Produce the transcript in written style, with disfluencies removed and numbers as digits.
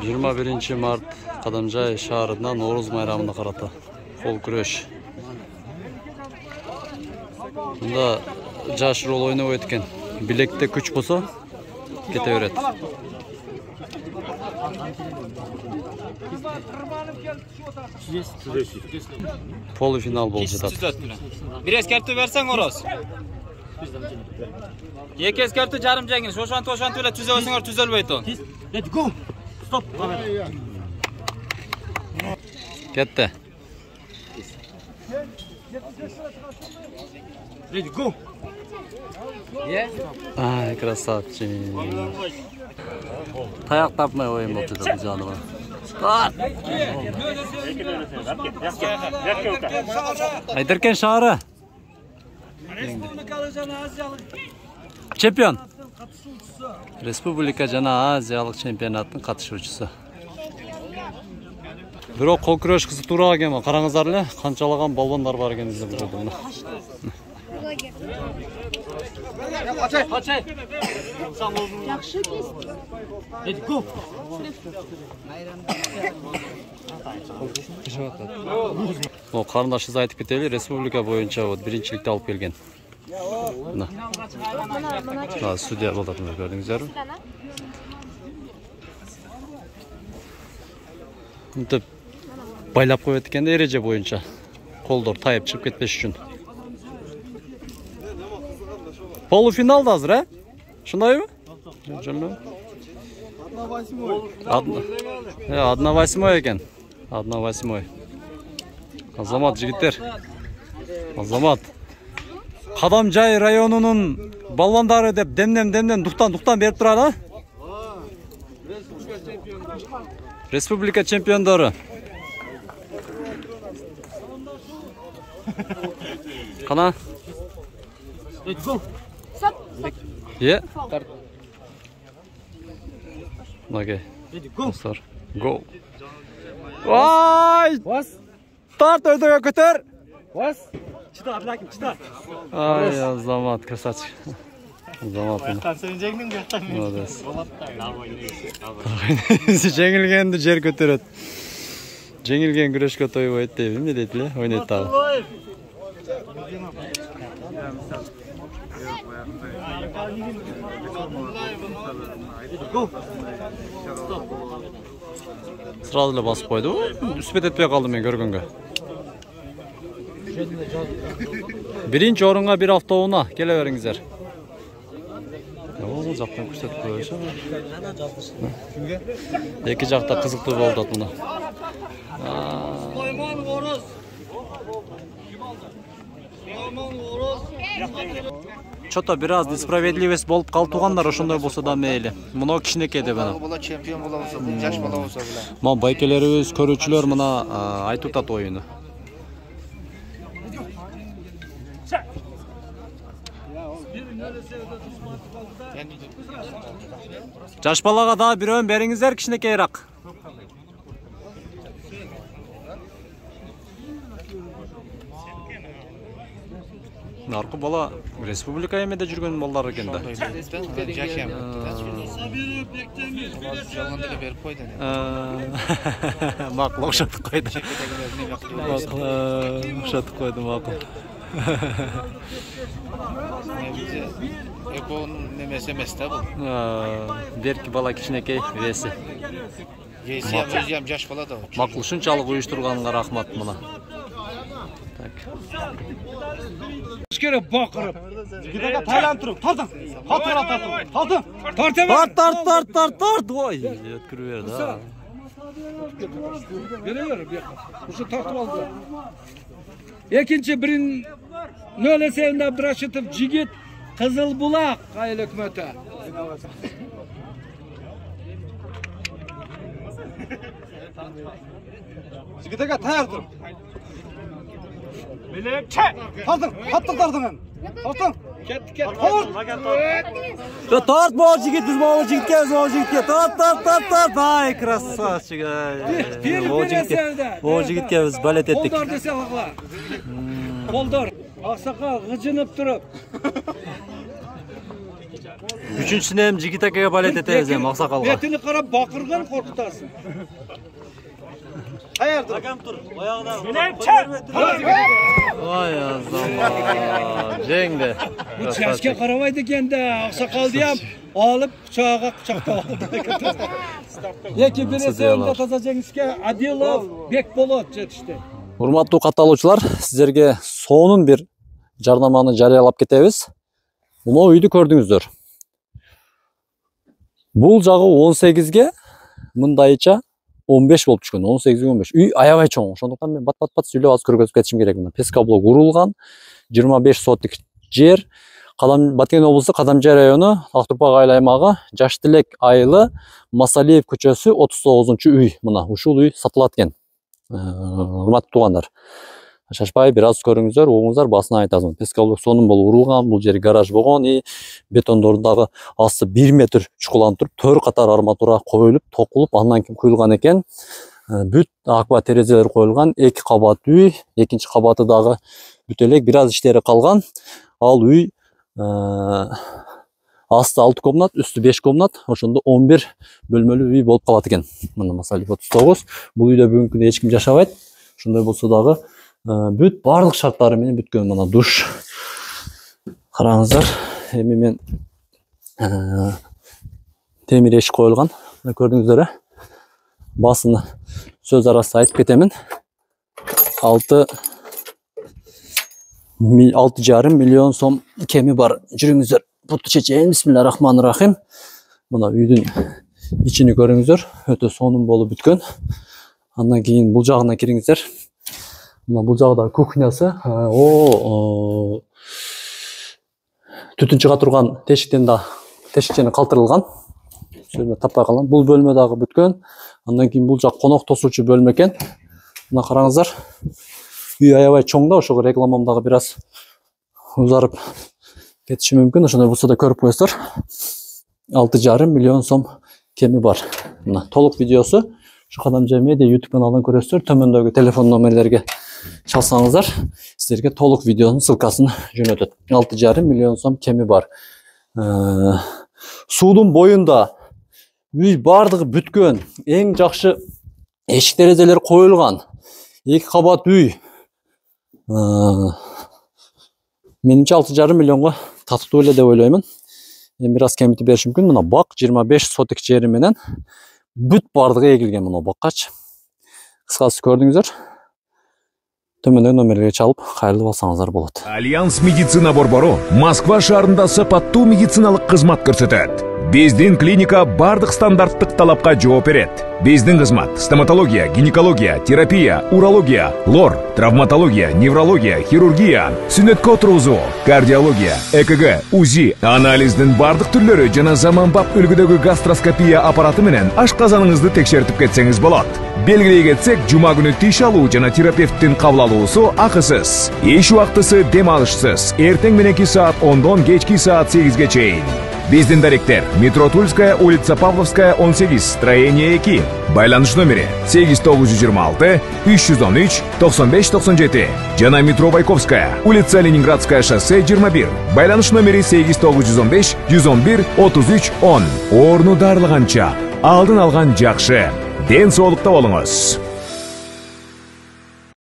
21 mart Qadamjay shahrida No'ro'z bayramına qarata qo'l kurash. Bunda jash rol o'ynab o'tgan. Bilekda kuch bo'lsa, ketaveradi. Polifinal bo'ladi. Bir eskartı versen O'roz. Iki eskartı jarım jangil. Sho'shan to'la tuzalsanglar tuzalmaydi. Let's go. Stop. Ketdi. Let's go. Ay, krasavchi. Tayoq tapmay o'yin bo'ldi bu joniva. Start. Aydirken shahri. Chempion. Respublika jana Aziyalik chempionatning qatnashuvchisi. Biroq qo'l kurash qizib turgan, qarangizlarlar, qanchalagan balvonlar bor ekanini bilib turdim. Qachay. Yaxshi kesdi. Let's go. O qarindoshimiz aytib ketaylik, respublika bo'yicha birinchilikda olib kelgan. Mana sudya bo'ladi, ko'rdingizlar. Deb baylab qo'yayotganda ereje bo'yicha qo'ldor tayib chiqib ketmesi uchun. Polifinalda hozir, ha? Shundaymi? Jumla. 1/8 ekan. 1/8. Azamat jigitler. Azamat. Qadamjay rayonunun balvandары deb demden duhtan berip turadi, ha? Respublika chempionlari. Qana? Let's go. Stop. Yeah. Okay. Let's go. Dostlar. Go. Vay! Was? Start ödüğe götür. Was? Çıta Ablakim çıta. Ay Azamat krasavchi. Azamat. Sevinecektin mi? Молодец. Жеңилгенди жер көтөрөт. Жеңилген күрөшкө тойбойт деп эмне дейт эле? Ойнойт дагы. Сразу эле басып койду. Үспөт этпей калдым мен көргөнгө. Биринчи орунга бир автоунаа келе бериңиздер. О, жактан көрсөтүп коюшу. Эки жакта кызыктуу болду мына. Чото бир аз несправедливость болуп калтугандар, ошондой болсо да мейли. Мына кичинекей деп анан. Була чемпион болобуз, жаш болобуз беле. Мына байкелерибиз, көрүүчүлөр мына айтып атат оюну. Жаш балага да бирөөн бериңиздер, кичинекейраак. Наркы бала республика эмеде жүргөн балдар экен да. Жакем. Жалган деле берип койду. Макул окшотуп койду. Окшотуп койду макул. Экон немесе эмес да бул. Берки бала кичинекей веси. Есиям жаш бала да. Макул ушунчалык уюштурганга рахмат мына. Так. Керек бақырып. Жигитеге тайландырып, тартың. Тартың. Тарт. Ой, өткүрүп берди, а. Белер, ушу тартып алды. Экинчи 1-0 Абдрашитов жигит Кызыл Булак айыл өкмөтү. Жигитеге таярдыр. Белекче. Тартың. Тартың. Кет. Тарт боо жигитиз, боо жигитке. Тарт. Ай, красавчик. Боо жигитке биз балет эттик. Колдор десе агла. Колдор. Аксакал гыжынып туруп. Üçüncüsüne hem Jigitake'ye balet eteriz hem Aksakalga. Betini qarab baqırgan korkutasın. Hayırdır? Vay azam. Jengde. Bu çeşke qaramaydı kende. Aksakal diyem. Alıp bıçağa bıçakta aldı. Yeki birisi önde tazacağınızke Adilov Bekbolot жетişti. Урматтуу катталуучулар, сиздерге сонун бир жарнаманы жарыялап кетебиз. Мына үйдү көрдүңүздөр. Бул жагы 18ге, мындайча 15 болуп түшкөн. 18 15. Үй аябай чоң. Ошондуктан мен бат сүйлөп аз көргөзүп кетишим керек мына. Пескоблок урулган 25 сотик жер. Баткен облусу Кадамжай району, Актурпак айыл аймагы, Жаш Тилек айылы, Масалиев көчөсү 39-үй. Мына ушул үй сатылат экен. Урматтуу туугандар. Шашпай бир аз көрүңүздөр, угуңуздар басына айтасың. Пескоблок сонун болуп урулган, бул жери гараж болгон, бетондордун дагы асты 1 метр чукулантырып, 4 катар арматура коюлуп, токулуп, андан кийин куюлган экен. Бүт аква терезелер коюлган, 2 кабат үй, экинчи кабаты дагы бүт элек, бир аз иштери калган. Ал үй асты 6 комнат, үстү 5 комнат, ошондо 11 бөлмөлүү үй болуп калат экен. Мына Масалиев 39. Бул үйдө бүгүнкү күндө эч ким жашабайт. Ошондой болсо дагы бүт барлык шарттары менен бүткөн. Мына душ. Караңыздар, эми мен темир эшик коюлган. Көрдүңүздөр, басыны сөз арасында айтып кетемин. 6,5 миллион сом кеми бар. Жүрүңүздөр. Буту чечейин. Бисмиллахиррахманиррахим. Мына үйдүн ичини көрүңүздөр. Өтө сонун болуп бүткөн. Андан кийин бул жагына кириңиздер. Мына бул жагда кухнясы. Түтүн чыга турган тешикчени калтырылган. Сөзүмө таппай калган. Бул бөлмө дагы бүткөн. Андан кийин бул жак конок тосуучу бөлмө экен. Мына караңыздар. Үй аябай чоң да, ошого рекламам дагы бир аз узарып кетиши мүмкүн. Ошондой болсо да көрүп коесуздар. 6,5 миллион сом кеми бар. Мына толук видеосу şu Кадамжай медиа YouTube каналынан көрөсүздөр. Төмөндөгү телефон номерлерге чалсаңыздар, сиздерге толук видеонун ссылкасын жөнөтөт. 6,5 миллион сом кеми бар. Суудун боюнда үй бардыгы бүткөн. Эң жакшы эшик терезелер коюлган. 2 кабат үй. Менимче 6,5 миллионго татыктуу эле деп ойлоймун. Эми бир аз кемитип беришим мүмкүн. Мына бак 25 сотик жери менен бүт бардыгы эгилген мына баккач. Кыскасы көрдүңүздөр. Төмөндөгү номерге чалып, кайрылып алсаңыздар болот. Альянс медицина борбору Москва шаарында сапаттуу медициналык кызмат көрсөтөт. Биздин клиника бардык стандарттык талапка жооп берет. Биздин кызмат стоматология, гинекология, терапия, урология, лор, травматология, неврология, хирургия, сүнөткө отургузуу, кардиология, ЭКГ, УЗИ, анализдин бардык түрлөрү жана заманбап үлгүдөгү гастроскопия аппараты менен ашказаныңызды текшертип кетсеңиз болот. Белгилей кетсек, жума күнү тиш алуу жана терапевттин кабыл алуусу акысыз. Эш убактысы дем алышсыз. Эртең мененки саат 10дон кечки саат 8ге чейин. Биздин даректер: метро Тульская, улица Павловская, 18, строение 2. Байланыш номери 8926 313 95 97. Жана метро Байковская, улица Ленинградская, шоссе 21. Байланыш номери 8915 111 33 10. Орну дарылганча алдын алган жакшы. Ден соолукта болуңуз.